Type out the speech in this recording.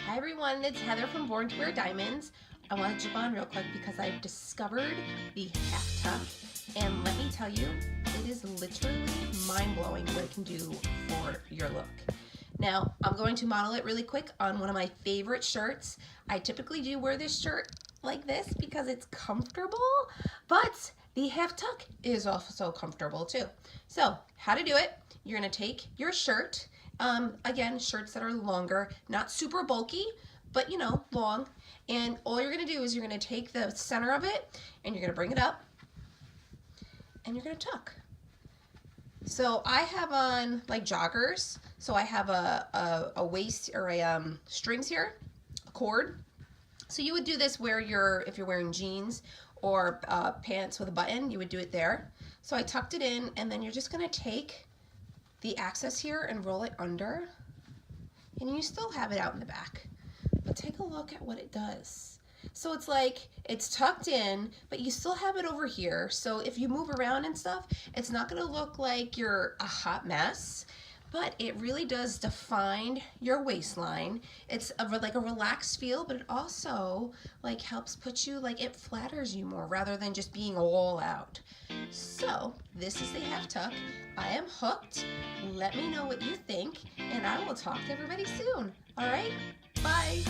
Hi everyone, it's Heather from Born to Wear Diamonds. I want to jump on real quick because I've discovered the half tuck, and let me tell you, it is literally mind-blowing what it can do for your look. Now, I'm going to model it really quick on one of my favorite shirts. I typically do wear this shirt like this because it's comfortable, but the half tuck is also comfortable too. So, how to do it, you're going to take your shirt, again, shirts that are longer, not super bulky, but long. And all you're gonna do is you're gonna take the center of it and you're gonna bring it up and you're gonna tuck. So I have on like joggers, so I have a waist or a strings here, a cord. So you would do this where if you're wearing jeans or pants with a button, you would do it there. So I tucked it in, and then you're just gonna take the access here and roll it under, and you still have it out in the back. But take a look at what it does. So it's like it's tucked in, but you still have it over here. So if you move around and stuff, it's not gonna look like you're a hot mess, but it really does define your waistline. It's like a relaxed feel, but it also like helps put you, like it flatters you more rather than just being all out. So this is the half tuck. I am hooked. Let me know what you think, and I will talk to everybody soon. All right, bye.